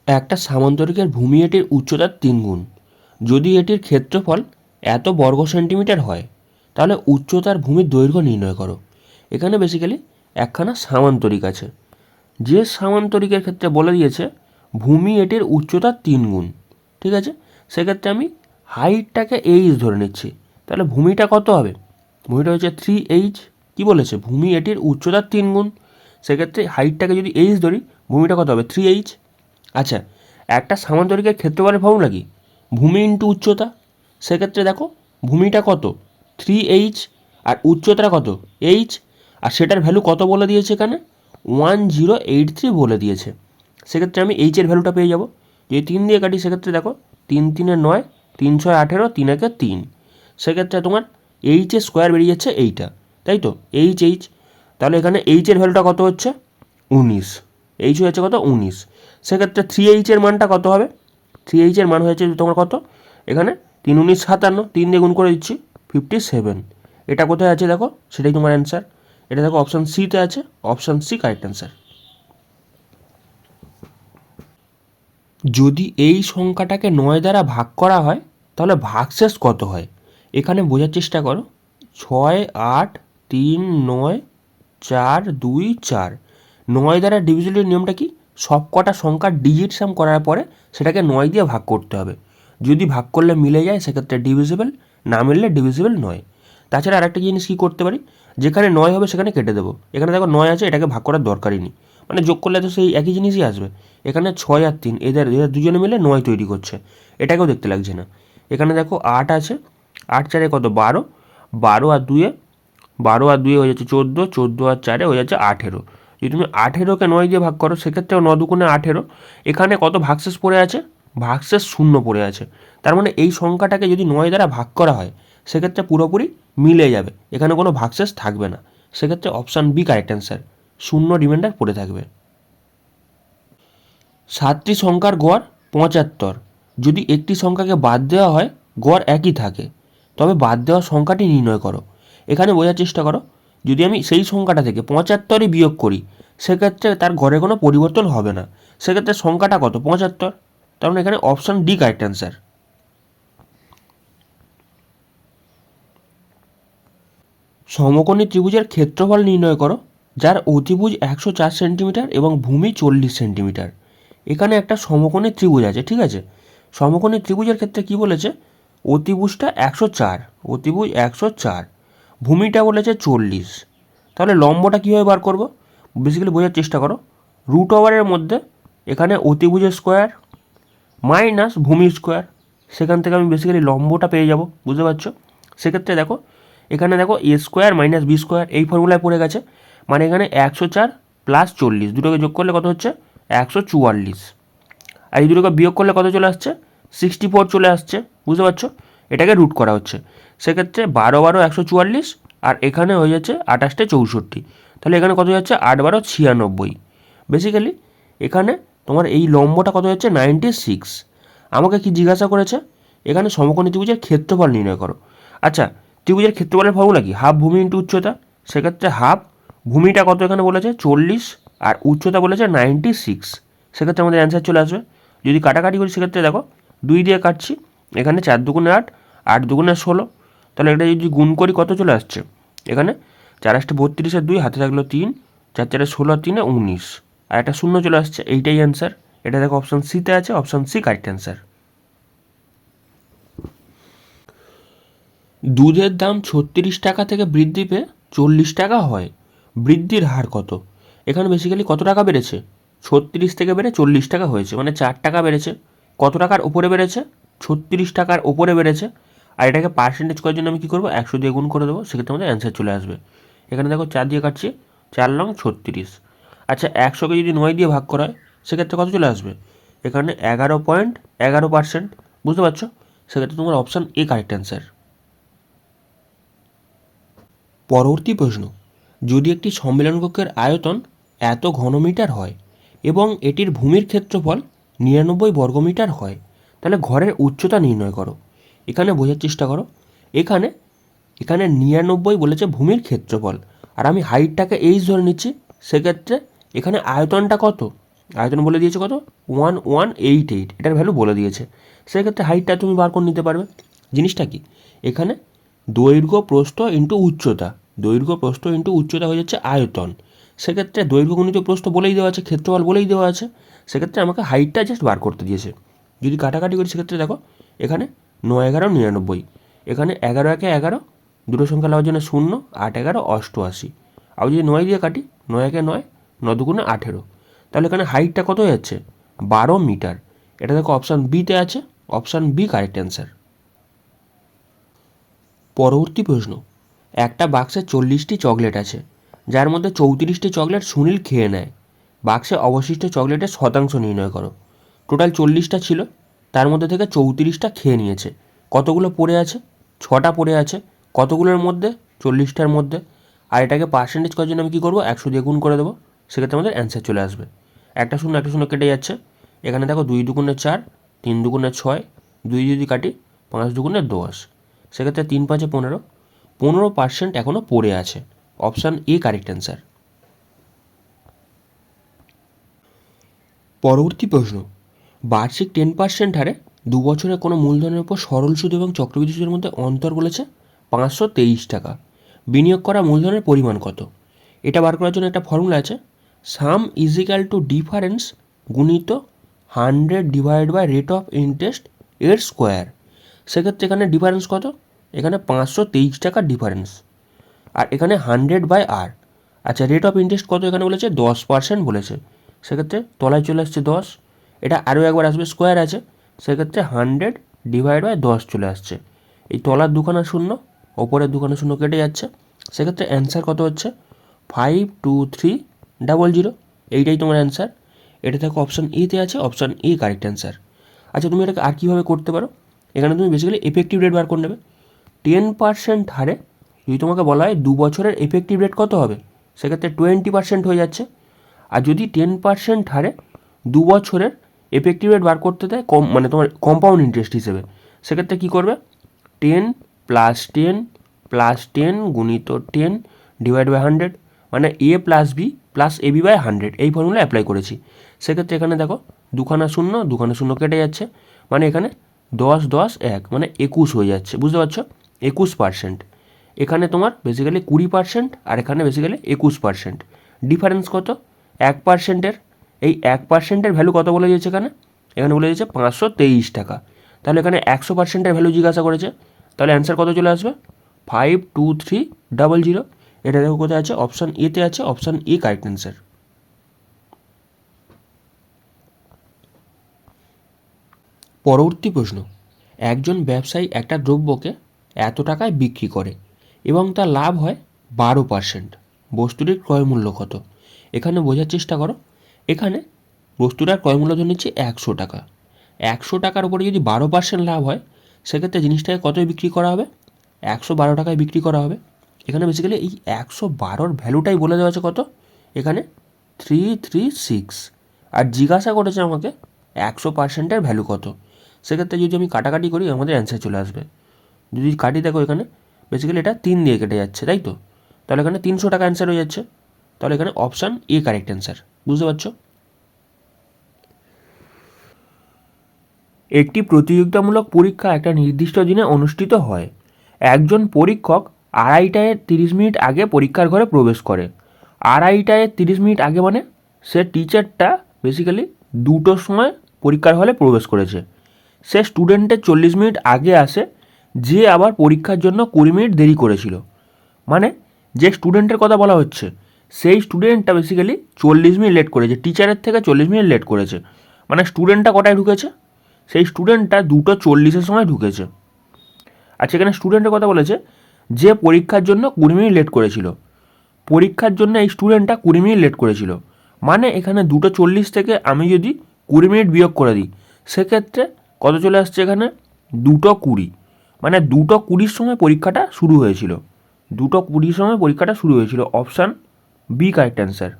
একটা সামান্তরিকের ভূমি এটির উচ্চতার 3 গুণ। যদি এটির ক্ষেত্রফল এত বর্গ সেন্টিমিটার হয় তাহলে উচ্চতার ভূমির দৈর্ঘ্য নির্ণয় করো। এখানে বেসিক্যালি একখানা সামান্তরিক আছে, যে সামান্তরিকের ক্ষেত্রে বলে দিয়েছে ভূমি এটির উচ্চতার 3 গুণ। ঠিক আছে, সেক্ষেত্রে আমি হাইটটাকে এইচ ধরে নিচ্ছি, তাহলে ভূমিটা কত হবে? ভূমিটা হচ্ছে 3h। কী বলেছে? ভূমি এটির উচ্চতার 3 গুণ, সেক্ষেত্রে হাইটটাকে যদি এইচ ধরি ভূমিটা কত হবে? 3h। আচ্ছা, একটা সামান্তরিকের ক্ষেত্রফলের ফর্মুলা কি? ভূমি ইন্টু উচ্চতা। সেক্ষেত্রে দেখো ভূমিটা কত? 3h, আর উচ্চতাটা কত? h, আর সেটার ভ্যালু কত বলে দিয়েছে এখানে? 1083 বলে দিয়েছে। সেক্ষেত্রে আমি এইচের ভ্যালুটা পেয়ে যাব। যদি 3 দিয়ে কাটি সেক্ষেত্রে দেখো 3 3 9, 3 6 18, 3 1 3। সেক্ষেত্রে তোমার এইচের স্কোয়ার বেরিয়ে যাচ্ছে এইটা, তাই তো? এইচ। তাহলে এখানে এইচের ভ্যালুটা কত হচ্ছে? 19। এইচ হয়েছে কত? 19। সেক্ষেত্রে 3h-এর মানটা কত হবে? 3h-এর মান হয়েছে তোমার কত? এখানে 3 19 57, 3 দিয়ে গুণ করে দিচ্ছি 57। এটা কোথায় আছে দেখো, সেটাই তোমার অ্যান্সার। এটা দেখো অপশান সিতে আছে, অপশান সি কারেক্ট অ্যান্সার। যদি এই সংখ্যাটাকে 9 দ্বারা ভাগ করা হয় তাহলে ভাগশেষ কত হয়? এখানে বোঝার চেষ্টা করো। 6 8 3 9 4 2 4। 9 দ্বারা ডিভিজিবলের নিয়মটা কি? সব কটা সংখ্যার ডিজিট সাম করার পরে সেটাকে 9 দিয়ে ভাগ করতে হবে। যদি ভাগ করলে মিলে যায় সেক্ষেত্রে ডিভিজিবল, না মিললে ডিভিজিবল নয়। তাছাড়া আরেকটা জিনিস কী করতে পারি, যেখানে 9 হবে সেখানে কেটে দেবো। এখানে দেখো 9 আছে, এটাকে ভাগ করার দরকারই নেই, মানে যোগ করলে তো সেই একই জিনিসই আসবে। এখানে 6 আর 3 এদের দুজনে মিলে 9 তৈরি করছে, এটাকেও দেখতে লাগছে না। এখানে দেখো 8 আছে, 8 4 কত? 12, 12 আর 2 12 আর 2 হয়ে যাচ্ছে 14, 14 আর 4 হয়ে যাচ্ছে 18। যদি তুমি 18কে 9 দিয়ে ভাগ করো সেক্ষেত্রেও 9 দুগুণে 18। এখানে কত ভাগশেষ পড়ে আছে? ভাগশেষ 0 পড়ে আছে। তার মানে এই সংখ্যাটাকে যদি 9 দ্বারা ভাগ করা হয় সেক্ষেত্রে পুরোপুরি মিলে যাবে, এখানে কোনো ভাগশেষ থাকবে না। সেক্ষেত্রে option B correct answer, 0 remainder পড়ে থাকবে। 7টি সংখ্যার গড় 75, যদি একটি সংখ্যাকে বাদ দেওয়া হয় গড় একই থাকে, তবে বাদ দেওয়া সংখ্যাটি নির্ণয় করো। এখানে বোঝার চেষ্টা করো, যদি আমি সেই সংখ্যাটা থেকে 75ই বিয়োগ করি সেক্ষেত্রে তার গড়ে কোনো পরিবর্তন হবে না। সেক্ষেত্রে সংখ্যাটা কত? 75। তার মানে এখানে অপশান ডি কারেক্ট অ্যান্সার। সমকোণী ত্রিভুজের ক্ষেত্রফল নির্ণয় করো যার অতিভুজ 104 সেন্টিমিটার এবং ভূমি 40 সেন্টিমিটার। এখানে একটা সমকোণী ত্রিভুজ আছে, ঠিক আছে? সমকোণী ত্রিভুজের ক্ষেত্রে কি বলেছে? অতিভুজটা 104, অতিভুজ 104, ভূমিটা বলেছে 40। তাহলে লম্বটা কীভাবে বার করব? বেসিক্যালি বোঝার চেষ্টা করো। রুট ওভারের মধ্যে এখানে অতিভুজের স্কোয়ার মাইনাস ভূমির স্কোয়ার, সেখান থেকে আমি বেসিক্যালি লম্বটা পেয়ে যাব, বুঝতে পারছো? সেক্ষেত্রে দেখো এখানে দেখো এ স্কোয়ার মাইনাস বি স্কোয়ার এই ফর্মুলায় পড়ে গেছে, মানে এখানে 104 প্লাস 40 দুটোকে যোগ করলে কত হচ্ছে? 144। আর এই দুটোকে বিয়োগ করলে কত চলে আসছে? 64 চলে আসছে, বুঝতে পারছো? এটাকে রুট করা হচ্ছে। সেক্ষেত্রে 12 12 144, আর এখানে হয়ে যাচ্ছে 28 64। তাহলে এখানে কত যাচ্ছে? 8 12 96। বেসিক্যালি এখানে তোমার এই লম্বটা কত হচ্ছে? 96। আমাকে কি জিজ্ঞাসা করেছে? এখানে সমকোণী ত্রিভুজের ক্ষেত্রফল নির্ণয় করো। আচ্ছা, ত্রিভুজের ক্ষেত্রফলের ফর্মুলা কি? হাফ ভূমি ইন্টু উচ্চতা। সেক্ষেত্রে হাফ ভূমিটা কত এখানে বলেছে? 40, আর উচ্চতা বলেছে 96। সেক্ষেত্রে আমাদের অ্যান্সার চলে আসবে। যদি কাটাকাটি করি সেক্ষেত্রে দেখো 2 দিয়ে কাটছি, এখানে 4 দুগুণে 8, 8 দুগুণে 16। তাহলে এটা যদি গুণ করি কত চলে আসছে? এখানে 4 8 32 2, হাতে থাকলো 3, 4 4 16, 3 19, আর একটা শূন্য চলে আসছে। এইটাই অ্যান্সার। এটা দেখো অপশান সিতে আছে, অপশান সি কারেক্ট অ্যান্সার। দুধের দাম 36 টাকা থেকে বৃদ্ধি পেয়ে 40 টাকা হয়, বৃদ্ধির হার কত? এখানে বেসিক্যালি কত টাকা বেড়েছে? 36 থেকে বেড়ে 40 টাকা হয়েছে, মানে 4 টাকা বেড়েছে। কত টাকার ওপরে বেড়েছে? 36 টাকার ওপরে বেড়েছে। আর এটাকে পার্সেন্টেজ করার জন্য আমি কী করবো? 100 দিয়ে গুণ করে দেবো, সেক্ষেত্রে আমাদের অ্যান্সার চলে আসবে। এখানে দেখো 4 দিয়ে কাটছি, 4 লং 36। আচ্ছা, 100কে যদি 9 দিয়ে ভাগ করা হয় সেক্ষেত্রে কত চলে আসবে? এখানে 11.11%, বুঝতে পারছো? সেক্ষেত্রে তোমার অপশান এ কারেক্ট অ্যান্সার। পরবর্তী প্রশ্ন, যদি একটি সম্মেলন কক্ষের আয়তন এত ঘনমিটার হয় এবং এটির ভূমির ক্ষেত্রফল 99 বর্গমিটার হয় তাহলে ঘরের উচ্চতা নির্ণয় করো। এখানে বোঝার চেষ্টা করো, এখানে এখানে 99 বলেছে ভূমির ক্ষেত্রফল, আর আমি হাইটটাকে এইচ ধরে নিচ্ছি। সেক্ষেত্রে এখানে আয়তনটা কত? আয়তন বলে দিয়েছে কত, 1188, এটার ভ্যালু বলে দিয়েছে। সেক্ষেত্রে হাইটটা তুমি বার করে নিতে পারবে। জিনিসটা কি, এখানে দৈর্ঘ্য প্রস্থ ইন্টু উচ্চতা, দৈর্ঘ্য প্রস্থ ইন্টু উচ্চতা হয়ে যাচ্ছে আয়তন। সেক্ষেত্রে দৈর্ঘ্য গুণিত প্রস্থ বলেই দেওয়া আছে, ক্ষেত্রফল বলেই দেওয়া আছে। সেক্ষেত্রে আমাকে হাইটটা জাস্ট বার করতে দিয়েছে। যদি কাটাকাটি করি সেক্ষেত্রে দেখো এখানে 9×11 = 99, এখানে 11×1 = 11, দুটো সংখ্যা নেওয়ার জন্য 0, 8×11 = 88। আর যদি 9 দিয়ে কাটি, 9×1 = 9, 9×2 = 18। তাহলে এখানে হাইটটা কত হয়ে যাচ্ছে, 12 মিটার। এটা দেখো অপশান বিতে আছে, অপশান বি কারেক্ট অ্যান্সার। পরবর্তী প্রশ্ন, একটা বাক্সে 40টি চকলেট আছে, যার মধ্যে 34টি চকলেট সুনীল খেয়ে নেয়। বাক্সে অবশিষ্ট চকলেটের শতাংশ নির্ণয় করো। টোটাল 40টা ছিল, তার মধ্যে থেকে 34টা খেয়ে নিয়েছে। কতগুলো পড়ে আছে, 6টা পড়ে আছে। কতগুলোর মধ্যে, 40টার মধ্যে। আর এটাকে পার্সেন্টেজ করার জন্য আমি কী করবো, 100 দিয়ে গুণ করে দেবো। সেক্ষেত্রে আমাদের অ্যান্সার চলে আসবে। একটা শূন্য কেটে যাচ্ছে। এখানে দেখো 2 দুগুণে 4, 3 দুগুণে 6, 2 যদি কাটি 5 দুগুণে 10। সেক্ষেত্রে 3 5 15, 15% এখনও পড়ে আছে। Option A correct answer. পরবর্তী প্রশ্ন, বার্ষিক 10% হারে 2 বছরে কোনো মূলধনের উপর সরল সুদ এবং চক্রবৃদ্ধি সুদের মধ্যে অন্তর বলেছে 523 টাকা। বিনিয়োগ করা মূলধনের পরিমাণ কত? এটা বার করার জন্য একটা ফর্মুলা আছে, সাম ইজিক্যাল টু ডিফারেন্স গুণিত 100 / রেট অফ ইন্টারেস্ট এর স্কোয়ার। সেক্ষেত্রে এখানে ডিফারেন্স কত, এখানে 523 টাকার ডিফারেন্স। আর এখানে 100/r। আচ্ছা, রেট অফ ইন্টারেস্ট কত এখানে বলেছে, 10% বলেছে। সেক্ষেত্রে তলায় চলে আসছে 10, এটা আরও একবার আসবে, স্কোয়ার আছে। সেক্ষেত্রে 100/10 চলে আসছে। এই তলার দুখানা শূন্য, ওপরের দুখানা শূন্য কেটে যাচ্ছে। সেক্ষেত্রে অ্যান্সার কত হচ্ছে, 52300। এইটাই তোমার অ্যান্সার। এটা থেকে অপশান এতে আছে, অপশান এ কারেক্ট অ্যান্সার। আচ্ছা, তুমি এটাকে আর কীভাবে করতে পারো, এখানে তুমি বেসিক্যালি এফেক্টিভ রেট বার করে নেবে। 10% হারে যদি তোমাকে বলা হয় 2 বছরের এফেক্টিভ রেট কত হবে, সেক্ষেত্রে 20% হয়ে যাচ্ছে। আর যদি 10% হারে 2 বছরের এফেক্টিভ রেট বার করতে দেয়, মানে তোমার কম্পাউন্ড ইন্টারেস্ট হিসেবে, সেক্ষেত্রে কী করবে, 10 + 10 + 10 গুণিত 10 / 100, মানে a + b + ab/100, এই ফর্মুলা অ্যাপ্লাই করেছি। সেক্ষেত্রে এখানে দেখো দুখানা শূন্য কেটে যাচ্ছে, মানে এখানে 10 10 1, মানে 21 হয়ে যাচ্ছে। বুঝতে পারছো, 21%। এখানে তোমার বেসিক্যালি 20%, আর এখানে বেসিক্যালি 21%। ডিফারেন্স কত, 1%-এর। এই 1%-এর ভ্যালু কত বলে দিয়েছে এখানে, এখানে বলে দিয়েছে 523 টাকা। তাহলে এখানে 100%-এর ভ্যালু জিজ্ঞাসা করেছে, তাহলে অ্যান্সার কত চলে আসবে, 52300। এটা দেখো কোথায় আছে, অপশান এতে আছে, অপশান এ কারেক্ট অ্যান্সার। পরবর্তী প্রশ্ন, একজন ব্যবসায়ী একটা দ্রব্যকে এত টাকায় বিক্রি করে এবং তার লাভ হয় 12%। বস্তুটির ক্রয়মূল্য কত? এখানে বোঝার চেষ্টা করো, এখানে বস্তুটার ক্রয়মূল্য ধরে নিচ্ছে 100 টাকা। 100 টাকার উপরে যদি 12% লাভ হয়, সেক্ষেত্রে জিনিসটাকে কতই বিক্রি করা হবে, 112 টাকায় বিক্রি করা হবে। এখানে বেসিক্যালি এই 112-র ভ্যালুটাই বলে দেওয়া আছে কত, এখানে 336। আর জিজ্ঞাসা করেছে আমাকে 100%-এর ভ্যালু কত। সেক্ষেত্রে যদি আমি কাটাকাটি করি, আমাদের অ্যান্সার চলে আসবে। যদি কাটি দেখো এখানে বেসিক্যালি এটা 3 দিয়ে কেটে যাচ্ছে, তাই তো? তাহলে এখানে 300 টাকা অ্যান্সার হয়ে যাচ্ছে। তাহলে এখানে অপশান এ কারেক্ট অ্যান্সার। বুঝতে পারছো? একটি প্রতিযোগিতামূলক পরীক্ষা একটা নির্দিষ্ট দিনে অনুষ্ঠিত হয়। একজন পরীক্ষক 2:30 আগে পরীক্ষার ঘরে প্রবেশ করে। 2:30 আগে মানে সে টিচারটা বেসিক্যালি 2টোর সময় পরীক্ষার হলে প্রবেশ করেছে। সে স্টুডেন্টের 40 মিনিট আগে আসে, যে আবার পরীক্ষার জন্য 20 মিনিট দেরি করেছিল। মানে যে স্টুডেন্টের কথা বলা হচ্ছে, সেই স্টুডেন্টটা বেসিক্যালি 40 মিনিট লেট করেছে, টিচারের থেকে 40 মিনিট লেট করেছে। মানে স্টুডেন্টটা কটায় ঢুকেছে, সেই স্টুডেন্টটা 2:40 সময় ঢুকেছে। আচ্ছা, এখানে স্টুডেন্টের কথা বলেছে যে পরীক্ষার জন্য 20 মিনিট লেট করেছিল। পরীক্ষার জন্য এই স্টুডেন্টটা 20 মিনিট লেট করেছিল, মানে এখানে 2:40 থেকে আমি যদি 20 মিনিট বিয়োগ করে দিই, সেক্ষেত্রে কত চলে আসছে, এখানে 2:20। মানে 2:20 সময় পরীক্ষাটা শুরু হয়েছিল। 2:20 সময় পরীক্ষাটা শুরু হয়েছিল। Option B correct answer.